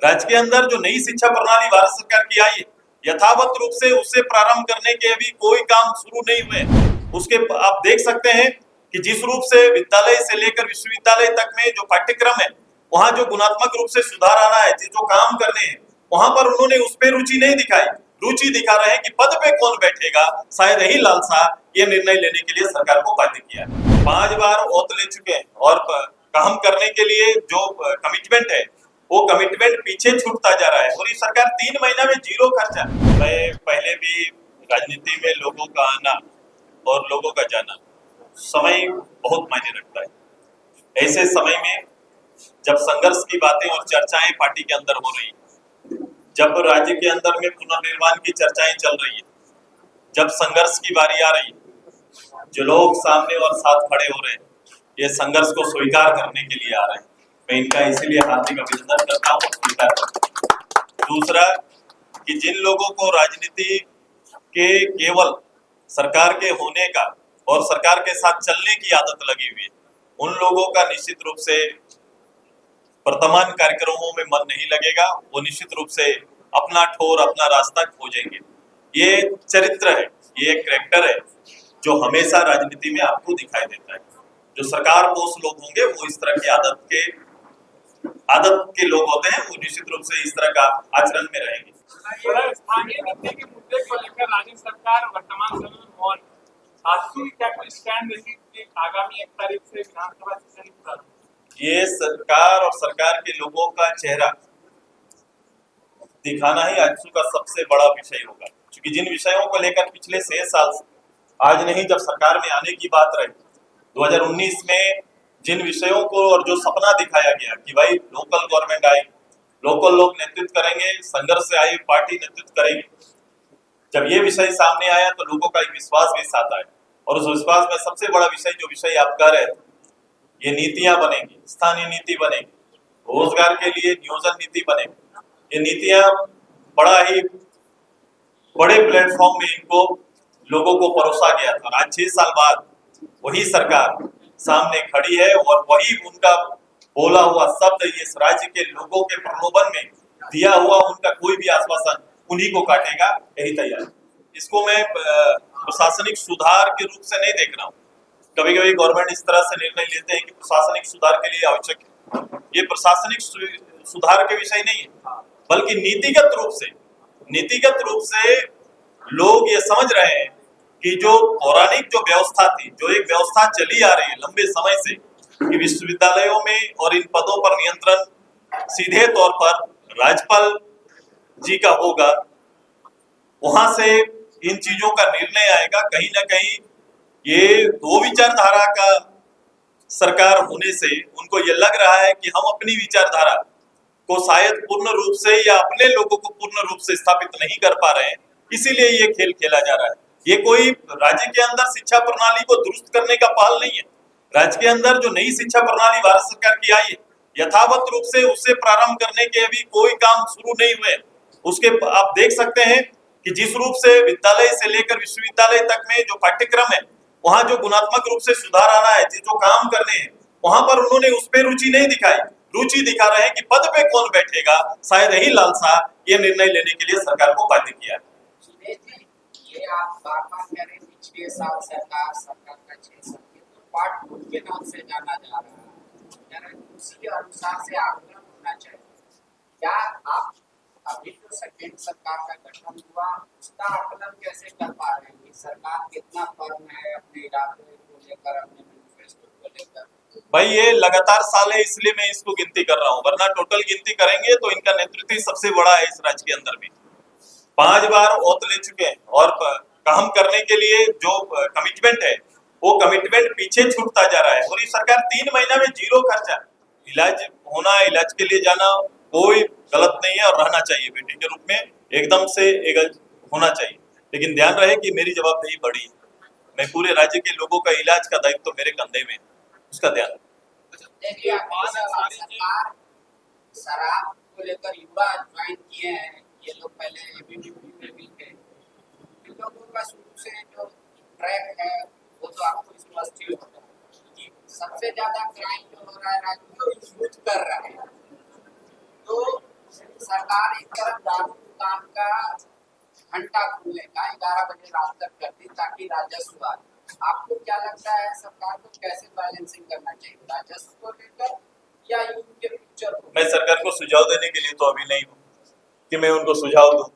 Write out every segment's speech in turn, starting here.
राज्य के अंदर जो नई शिक्षा प्रणाली भारत सरकार की आई है, यथावत रूप से उसे प्रारंभ करने के अभी कोई काम शुरू नहीं हुए। उसके आप देख सकते हैं कि जिस रूप से विद्यालय से लेकर विश्वविद्यालय तक में जो पाठ्यक्रम है, वहां जो गुणात्मक रूप से सुधार आना है, जो काम करने हैं, वहां पर उन्होंने उस पर रुचि नहीं दिखाई। रुचि दिखा रहे हैं कि पद पे कौन बैठेगा, शायद यही लालसा ये निर्णय लेने के लिए सरकार को बाध्य किया। 5 बार ओत ले चुके हैं और काम करने के लिए जो कमिटमेंट है, वो कमिटमेंट पीछे छूटता जा रहा है और ये सरकार 3 महीना में जीरो खर्चा। मैं पहले भी राजनीति में लोगों का आना और लोगों का जाना, समय बहुत मायने रखता है। ऐसे समय में जब संघर्ष की बातें और चर्चाएं पार्टी के अंदर हो रही, जब राज्य के अंदर में पुनर्निर्माण की चर्चाएं चल रही है, जब संघर्ष की बारी आ रही है, जो लोग सामने और साथ खड़े हो रहे हैं, ये संघर्ष को स्वीकार करने के लिए आ रहे हैं। मैं इनका इसीलिए हार्दिक अभिनंदन करता हूँ, स्वीकार करता हूँ। दूसरा कि जिन लोगों को राजनीति के केवल सरकार के होने का और सरकार के साथ चलने की आदत लगी हुई है, उन लोगों का निश्चित रूप से वर्तमान कार्यक्रमों में मन नहीं लगेगा। वो निश्चित रूप से अपना ठोर, अपना रास्ता खोजेंगे। ये चरित्र है, ये एक कैरेक्टर है जो हमेशा राजनीति में आपको दिखाई देता है। जो सरकार पोष लोग होंगे वो इस तरह की आदत के लोग होते हैं, वो निश्चित रूप से इस तरह का आचरण में रहेंगे। स्थानीय मुद्दे के मुद्दे को लेकर राज्य सरकार वर्तमान समय में मौन, आजसू क्या कोई स्टैंड लेगी कि आगामी 1 तारीख से विधानसभा सेशन प्रारंभ? ये सरकार और सरकार के लोगों का चेहरा दिखाना ही आजसू का सबसे बड़ा विषय होगा, क्योंकि जिन विषयों को लेकर पिछले 6 साल से, आज नहीं जब सरकार में आने की बात रही 2019 में, जिन विषयों को और जो सपना दिखाया गया कि भाई लोकल गवर्नमेंट आई, लोकल लोग नेतृत्व करेंगे, संघर्ष से आई पार्टी नेतृत्व करेगी, जब ये विषय सामने आया तो लोगों का एक विश्वास भी साथ आया। और उस विश्वास में सबसे बड़ा विषय, जो विषय आप कह रहे थे, ये नीतियां बनेंगी, स्थानीय नीति बनेगी, रोजगार के लिए नियोजन नीति बनेगी। ये नीतियां बड़ा ही बड़े प्लेटफॉर्म में इनको लोगों को परोसा गया था। आज 6 साल बाद वही सरकार सामने खड़ी है और वही उनका बोला हुआ शब्द इस राज्य के लोगों के प्रलोभन में दिया हुआ उनका कोई भी आश्वासन उन्हीं को काटेगा, यही तैयार। इसको मैं प्रशासनिक सुधार के रूप से नहीं देख रहा हूँ। कभी कभी गवर्नमेंट इस तरह से निर्णय लेते हैं कि प्रशासनिक सुधार के लिए आवश्यक है। ये प्रशासनिक सुधार के विषय नहीं है, बल्कि नीतिगत रूप से लोग ये समझ रहे हैं कि जो पौराणिक जो व्यवस्था थी, जो एक व्यवस्था चली आ रही है लंबे समय से, कि विश्वविद्यालयों में और इन पदों पर नियंत्रण सीधे तौर पर राज्यपाल जी का होगा, वहां से इन चीजों का निर्णय आएगा। कहीं ना कहीं ये दो विचारधारा का सरकार होने से उनको ये लग रहा है कि हम अपनी विचारधारा को शायद पूर्ण रूप से या अपने लोगों को पूर्ण रूप से स्थापित नहीं कर पा रहे हैं, इसीलिए ये खेल खेला जा रहा है। ये कोई राज्य के अंदर शिक्षा प्रणाली को दुरुस्त करने का पहल नहीं है। राज्य के अंदर जो नई शिक्षा प्रणाली भारत सरकार की आई है, यथावत रूप से उसे प्रारंभ करने के अभी कोई काम शुरू नहीं हुए। उसके आप देख सकते हैं कि जिस रूप से विद्यालय से लेकर विश्वविद्यालय तक में जो पाठ्यक्रम है, वहां जो गुणात्मक रूप से सुधार आना है, जो काम करने हैं, वहां पर उन्होंने उस पर रुचि नहीं दिखाई। रुचि दिखा रहे हैं कि पद पे कौन बैठेगा, शायद यही लालसा ये निर्णय लेने के लिए सरकार को बाध्य किया है। ये आप बार-बार कह रहे हैं पिछले साल सरकार का 6 साल तो पार्ट 2 के नाम से जाना जा रहा है, उसी अनुसार से आकलन होना चाहिए। क्या आप अभी तो सेकेंड सरकार का गठन हुआ, उसका आकलन कैसे कर पा रहे हैं कि सरकार कितना फर्म है अपने इरादे को लेकर, अपने मैनिफेस्टो को लेकर? भाई ये लगातार साल है, इसलिए मैं इसको गिनती कर रहा हूँ, वरना टोटल गिनती करेंगे तो इनका नेतृत्व सबसे बड़ा है इस राज्य के अंदर भी। 5 बार ओत ले चुके हैं और काम करने के लिए जो कमिटमेंट है, वो कमिटमेंट पीछे छूटता जा रहा है। और ये सरकार 3 महीना में जीरो खर्चा। इलाज होना, इलाज के लिए जाना कोई गलत नहीं है और रहना चाहिए, बेटे के रूप में एकदम से होना चाहिए। लेकिन ध्यान रहे कि मेरी जवाबदेही बड़ी है, मैं पूरे राज्य के लोगों का इलाज का दायित्व तो मेरे कंधे में है, उसका ध्यान। देखिए सरकार शराब को लेकर युवा ज्वाइन किए हैं, ये लोग पहले एबीवीपी में भी थे। इन लोगों का शुरू से जो ट्रैक है वो तो आपको स्पष्ट ही होगा कि सबसे ज्यादा क्राइम जो हो रहा है राज्य में यूथ कर रहा है। तो सरकार एक तरफ दारू दुकान का घंटा खुलने का 11 बजे रात तक करती ताकि राजस्व आए। आपको क्या लगता है सरकार को कैसे बैलेंसिंग करना चाहिए, राजस्व को लेकर या यूथ के फ्यूचर को? मैं सरकार को सुझाव देने के लिए तो अभी नहीं हूँ कि मैं उनको सुझाव दूं,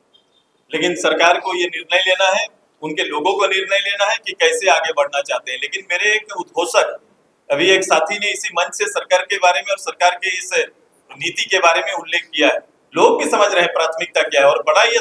लेकिन सरकार को ये निर्णय लेना है, उनके लोगों को निर्णय लेना है कि कैसे आगे बढ़ना चाहते हैं। लेकिन मेरे एक उद्घोषक अभी एक साथी ने इसी मंच से सरकार के बारे में और सरकार के इस नीति के बारे में उल्लेख किया है। लोग भी समझ रहे हैं प्राथमिकता क्या है, और बड़ा ये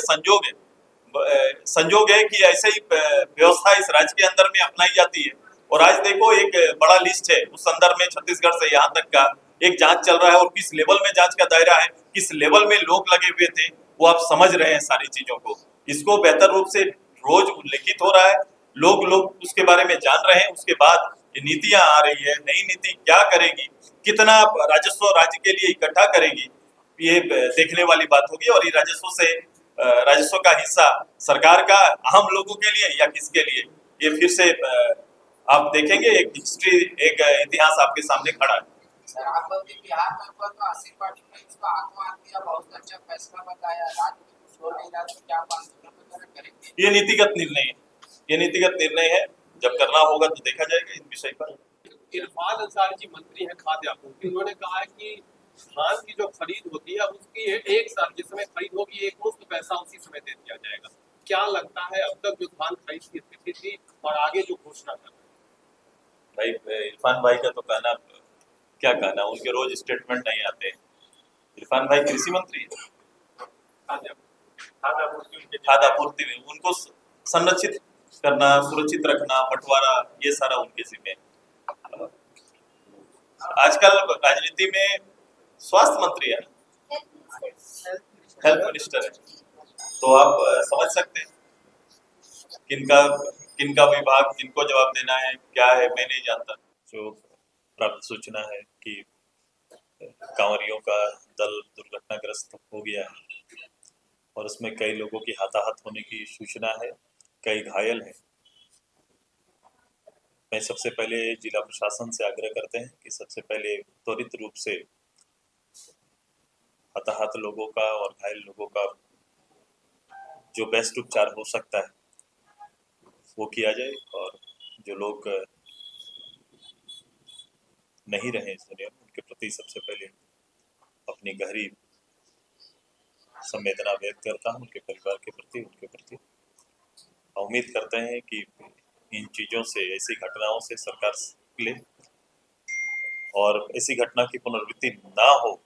संजोग है कि ऐसे ही व्यवस्था इस राज्य के अंदर में अपनाई जाती है। और आज देखो एक बड़ा लिस्ट है, उस संदर्भ में छत्तीसगढ़ से यहाँ तक का एक जांच चल रहा है, और किस लेवल में जांच का दायरा है, किस लेवल में लोग लगे हुए थे, वो आप समझ रहे हैं सारी चीजों को। इसको बेहतर रूप से रोज उल्लेखित हो रहा है, लोग उसके बारे में जान रहे हैं। उसके बाद ये नीतियां आ रही है, नई नीति क्या करेगी, कितना राजस्व राज्य के लिए इकट्ठा करेगी, ये देखने वाली बात होगी। और ये राजस्व का हिस्सा सरकार का आम लोगों के लिए या किसके लिए, ये फिर से आप देखेंगे एक हिस्ट्री, एक इतिहास आपके सामने खड़ा है। सर आप बोलते बिहार में हुआ तो आसिफ पार्टी ने इसको आंख मार दिया, बहुत अच्छा फैसला बताया, राज्य में कुछ हो नहीं रहा तो क्या आंदोलन वगैरह करेंगे? ये नीतिगत निर्णय है, ये नीतिगत निर्णय है, जब करना होगा तो देखा जाएगा इस विषय पर। इरफान अंसारी जी मंत्री हैं खाद्य आपूर्ति, उन्होंने कहा है कि धान की जो खरीद होती है उसकी एक साल जिस समय खरीद होगी एक मुश्त पैसा उसी समय दे दिया जाएगा। क्या लगता है अब तक जो धान खरीद की स्थिति थी और आगे जो घोषणा कर रहे हैं? भाई इरफान भाई का तो कहना, क्या कहना, उनके रोज स्टेटमेंट नहीं आते। इरफान भाई कृषि मंत्री है, खाद्य आपूर्ति में उनको संरक्षित करना, सुरक्षित रखना, बंटवारा, ये सारा उनके जिम्मे। आजकल राजनीति में स्वास्थ्य मंत्री है, हेल्थ मिनिस्टर है, तो आप समझ सकते हैं किनका विभाग किनको जवाब देना है, क्या है, मैं नहीं जानता। जो प्राप्त सूचना है कि कांवरियों का दल दुर्घटनाग्रस्त हो गया है और उसमें कई लोगों की हताहत होने की सूचना है, कई घायल हैं। मैं सबसे पहले जिला प्रशासन से आग्रह करते हैं कि सबसे पहले त्वरित रूप से हताहत लोगों का और घायल लोगों का जो बेस्ट उपचार हो सकता है वो किया जाए, और जो लोग नहीं रहे इस दुनिया में उनके प्रति सबसे पहले अपनी गहरी संवेदना व्यक्त करता हूँ, उनके परिवार के प्रति, उनके प्रति। उम्मीद करते हैं कि इन चीज़ों से, ऐसी घटनाओं से सरकार निकले और ऐसी घटना की पुनरावृत्ति ना हो,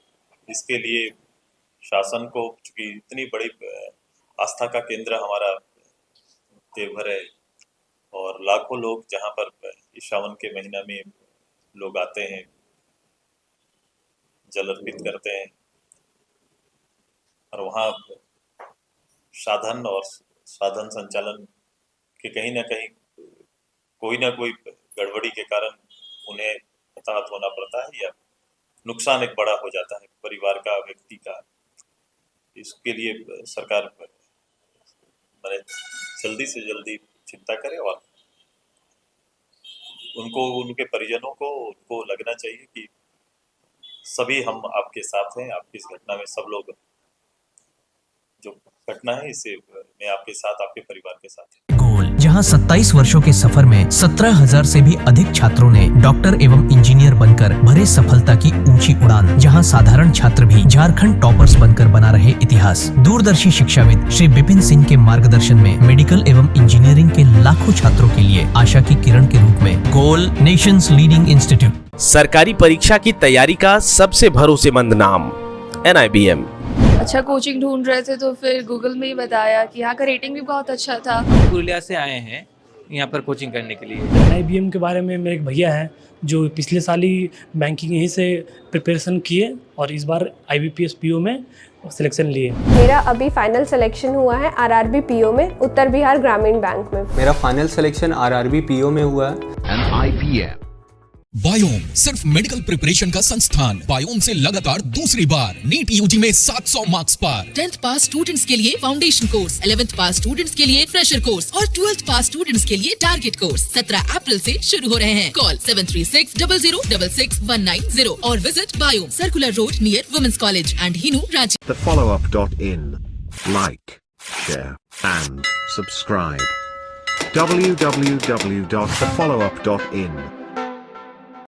इसके लिए शासन को, चूंकि इतनी बड़ी आस्था का केंद्र हमारा देवघर है और लाखों लोग जहाँ पर इस सावन के महीना में लोग आते हैं, जल अर्पित करते हैं, और वहाँ साधन संचालन के कहीं ना कहीं कोई ना कोई गड़बड़ी के कारण उन्हें हताहत होना पड़ता है या नुकसान एक बड़ा हो जाता है परिवार का, व्यक्ति का। इसके लिए सरकार मैंने जल्दी से जल्दी चिंता करे और उनको, उनके परिजनों को, उनको लगना चाहिए कि सभी हम आपके साथ हैं, आपकी इस घटना में सब लोग, जो घटना है इससे मैं आपके साथ, आपके परिवार के साथ। गोल, जहां 27 वर्षों के सफर में 17,000 से भी अधिक छात्रों ने डॉक्टर एवं इंजीनियर बनकर भरे सफलता की ऊंची उड़ान, जहां साधारण छात्र भी झारखंड टॉपर्स बनकर बना रहे इतिहास। दूरदर्शी शिक्षाविद श्री विपिन सिंह के मार्गदर्शन में मेडिकल एवं इंजीनियरिंग के लाखों छात्रों के लिए आशा की किरण के रूप में गोल, नेशंस लीडिंग इंस्टीट्यूट। सरकारी परीक्षा की तैयारी का सबसे भरोसेमंद नाम NIBM। अच्छा कोचिंग ढूंढ रहे थे तो फिर गूगल में ही बताया कि यहाँ का रेटिंग भी बहुत अच्छा था। पुरुलिया से आए हैं यहाँ पर कोचिंग करने के लिए। NIBM के बारे में मेरे एक भैया हैं जो पिछले साल ही बैंकिंग यहीं से प्रिपरेशन किए और इस बार IBPS PO में सिलेक्शन लिए। मेरा अभी फाइनल सिलेक्शन हुआ है RRB PO में, उत्तर बिहार ग्रामीण बैंक में। मेरा फाइनल सिलेक्शन RRB PO में हुआ है। NIBM बायोम सिर्फ मेडिकल प्रिपरेशन का संस्थान। बायोम से लगातार दूसरी बार नीट यूजी में 700 मार्क्स पार। 10th पास स्टूडेंट्स के लिए फाउंडेशन कोर्स, 11th पास स्टूडेंट्स के लिए फ्रेशर कोर्स और 12th पास स्टूडेंट्स के लिए टारगेट कोर्स 17 अप्रैल से शुरू हो रहे हैं। कॉल 7360066190 और visit Biome, circular road near women's college and Hinoo, Ranchi. thefollowup.in. Like, share and subscribe. www.thefollowup.in